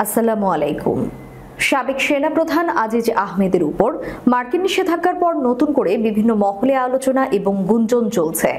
আসসালামু আলাইকুম। সাবেক সেনাপ্রধান আজিজ আহমেদের উপর মার্কিন নিষেধাজ্ঞার পর নতুন করে বিভিন্ন মহলে আলোচনা এবং গুঞ্জন চলছে।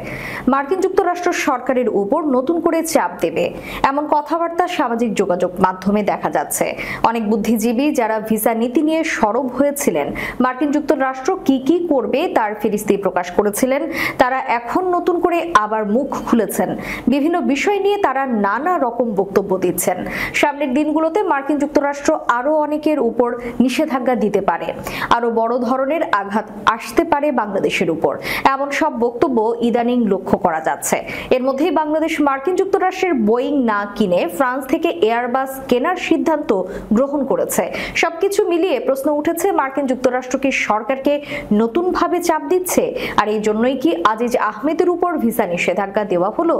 মার্কিন যুক্তরাষ্ট্র সরকারের উপর নতুন করে চাপ দেবে এমন কথাবার্তা সামাজিক যোগাযোগ মাধ্যমে দেখা যাচ্ছে। অনেক বুদ্ধিজীবী যারা ভিসা নীতি নিয়ে সরব হয়েছিলেন, মার্কিন যুক্তরাষ্ট্র কি কি করবে তার ফিরিস্তি প্রকাশ করেছিলেন, তারা এখন নতুন করে আবার মুখ খুলেছেন। বিভিন্ন বিষয় নিয়ে তারা নানা রকম বক্তব্য দিচ্ছেন। সামনের দিনগুলোতে মার্কিন যুক্তরাষ্ট্র আরো অনেকের উপর নিষেধাজ্ঞা দিতে পারে, আরো বড় ধরনের আঘাত আসতে পারে বাংলাদেশের উপর, এমন সব বক্তব্য ইদানিং লক্ষ্য করা যাচ্ছে। এর মধ্যেই বাংলাদেশ মার্কিন যুক্তরাষ্ট্রের বোয়িং না কিনে ফ্রান্স থেকে এয়ারবাস কেনার সিদ্ধান্ত গ্রহণ করেছে। সবকিছু মিলিয়ে প্রশ্ন উঠেছে, মার্কিন যুক্তরাষ্ট্র কি সরকারকে নতুনভাবে চাপ দিচ্ছে? আর এই জন্যই কি আজিজ আহমেদের উপর ভিসা নিষেধাজ্ঞা দেওয়া হলো?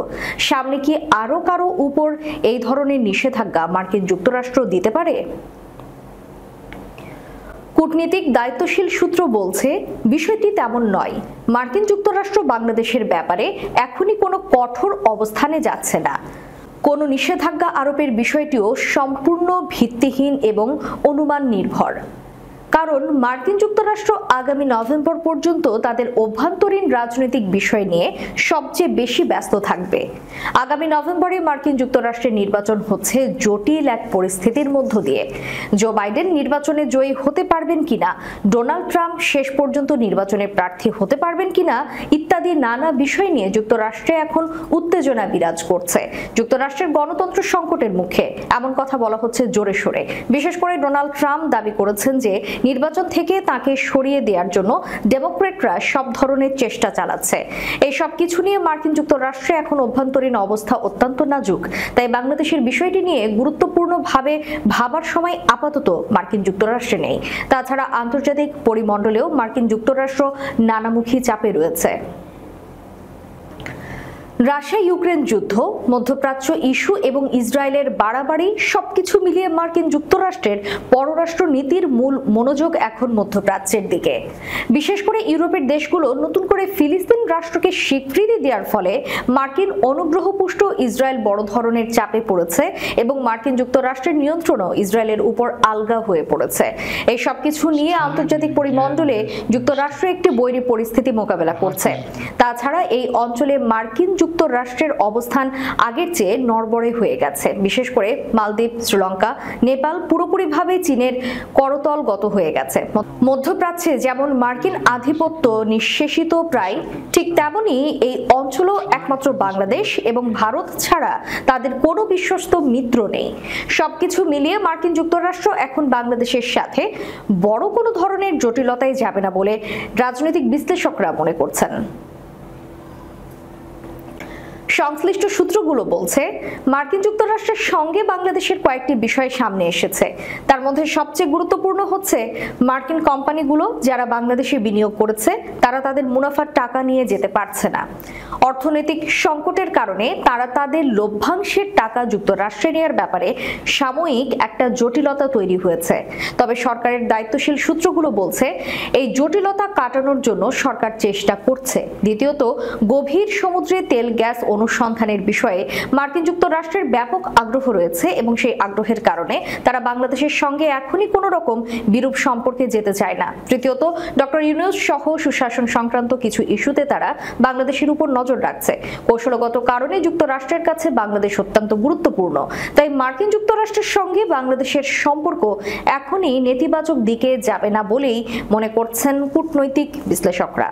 সামনে কি আরো কারো উপর এই ধরনের নিষেধাজ্ঞা মার্কিন যুক্তরাষ্ট্র দিতে পারে? কূটনীতিক দায়িত্বশীল সূত্র বলছে, বিষয়টি তেমন নয়। মার্কিন যুক্তরাষ্ট্র বাংলাদেশের ব্যাপারে এখনই কোনো কঠোর অবস্থানে যাচ্ছে না। কোনো নিষেধাজ্ঞা আরোপের বিষয়টিও সম্পূর্ণ ভিত্তিহীন এবং অনুমান নির্ভর। কারণ মার্কিন যুক্তরাষ্ট্র আগামী নভেম্বর পর্যন্ত তাদের অভ্যন্তরীণ রাজনৈতিক বিষয় নিয়ে সবচেয়ে বেশি ব্যস্ত থাকবে। আগামী নভেম্বরে মার্কিন যুক্তরাষ্ট্রের নির্বাচন হচ্ছে জটিল এক পরিস্থিতির মধ্য দিয়ে। জো বাইডেন নির্বাচনে জয়ী হতে পারবেন কিনা, ডোনাল্ড ট্রাম্প শেষ পর্যন্ত নির্বাচনে প্রার্থী হতে পারবেন কিনা ইত্যাদি নানা বিষয় নিয়ে যুক্তরাষ্ট্রে এখন উত্তেজনা বিরাজ করছে। যুক্তরাষ্ট্রের গণতন্ত্র সংকটের মুখে এমন কথা বলা হচ্ছে জোরে সোরে। বিশেষ করে ডোনাল্ড ট্রাম্প দাবি করেছেন যে নির্বাচন থেকে তাকে সরিয়ে দেওয়ার জন্য ডেমোক্র্যাটরা সব ধরনের চেষ্টা চালাচ্ছে। এই সব কিছু নিয়ে মার্কিন যুক্তরাষ্ট্রে এখন অভ্যন্তরীণ অবস্থা অত্যন্ত নাজুক। তাই বাংলাদেশের বিষয়টি নিয়ে গুরুত্বপূর্ণভাবে ভাবার সময় আপাতত মার্কিন যুক্তরাষ্ট্রে নেই। তাছাড়া আন্তর্জাতিক পরিমণ্ডলেও মার্কিন যুক্তরাষ্ট্র নানামুখী চাপে রয়েছে। রাশিয়া ইউক্রেন যুদ্ধ, মধ্যপ্রাচ্য ইস্যু এবং ইসরায়েলের বাড়াবাড়ি সবকিছু মিলিয়ে মার্কিন যুক্তরাষ্ট্রের পররাষ্ট্র নীতির মূল মনোযোগ এখন মধ্যপ্রাচ্যের দিকে। বিশেষ করে ইউরোপের দেশগুলো নতুন করে ফিলিস্তিন রাষ্ট্রকে স্বীকৃতি দেওয়ার ফলে মার্কিন অনুগ্রহপুষ্ট ইসরায়েল বড় ধরনের চাপে পড়েছে এবং মার্কিন যুক্তরাষ্ট্রের নিয়ন্ত্রণও ইসরায়েলের উপর আলগা হয়ে পড়েছে। এই সবকিছু নিয়ে আন্তর্জাতিক পরিমণ্ডলে যুক্তরাষ্ট্র একটি বৈরী পরিস্থিতি মোকাবেলা করছে। তাছাড়া এই অঞ্চলে মার্কিন যুক্তরাষ্ট্রের অবস্থান আগের চেয়ে নড়বড়ে হয়ে গেছে। বিশেষ করে মালদ্বীপ, শ্রীলঙ্কা, নেপাল পুরোপুরিভাবে চীনের করতলগত হয়ে গেছে। মধ্যপ্রাচ্যে যেমন মার্কিন আধিপত্য নিঃশেষিত প্রায়, ঠিক তেমনি এই অঞ্চলও একমাত্র বাংলাদেশ এবং ভারত ছাড়া তাদের কোনো বিশ্বস্ত মিত্র নেই। সবকিছু মিলিয়ে মার্কিন যুক্তরাষ্ট্র এখন বাংলাদেশের সাথে বড় কোনো ধরনের জটিলতায় যাবে না বলে রাজনৈতিক বিশ্লেষকরা মনে করছেন। সংশ্লিষ্ট সূত্রগুলো বলছে, মার্কিন যুক্তরাষ্ট্রের সঙ্গে বাংলাদেশের কয়েকটি বিষয় সামনে এসেছে। তার মধ্যে সবচেয়ে গুরুত্বপূর্ণ হচ্ছে মার্কিন কোম্পানিগুলো যারা বাংলাদেশে বিনিয়োগ করেছে তারা তাদের মুনাফার টাকা নিয়ে যেতে পারছে না। অর্থনৈতিক সংকটের কারণে তারা তাদের লভ্যাংশের টাকা যুক্তরাষ্ট্রে নেওয়ার ব্যাপারে সাময়িক একটা জটিলতা তৈরি হয়েছে। তবে সরকারের দায়িত্বশীল সূত্রগুলো বলছে, এই জটিলতা কাটানোর জন্য সরকার চেষ্টা করছে। দ্বিতীয়ত, গভীর সমুদ্রে তেল গ্যাস অনুসন্ধানের বিষয়ে মার্কিন যুক্তরাষ্ট্রের ব্যাপক আগ্রহ রয়েছে এবং সেই আগ্রহের কারণে তারা বাংলাদেশের সঙ্গে এখনই কোনো রকম বিরূপ সম্পর্কে যেতে চায় না। তৃতীয়ত, ডক্টর ইউনূস সহ সুশাসন সংক্রান্ত কিছু ইস্যুতে তারা বাংলাদেশের উপর নজর রাখছে। কৌশলগত কারণে যুক্তরাষ্ট্রের কাছে বাংলাদেশ অত্যন্ত গুরুত্বপূর্ণ। তাই মার্কিন যুক্তরাষ্ট্রের সঙ্গে বাংলাদেশের সম্পর্ক এখনই নেতিবাচক দিকে যাবে না বলেই মনে করছেন কূটনৈতিক বিশ্লেষকরা।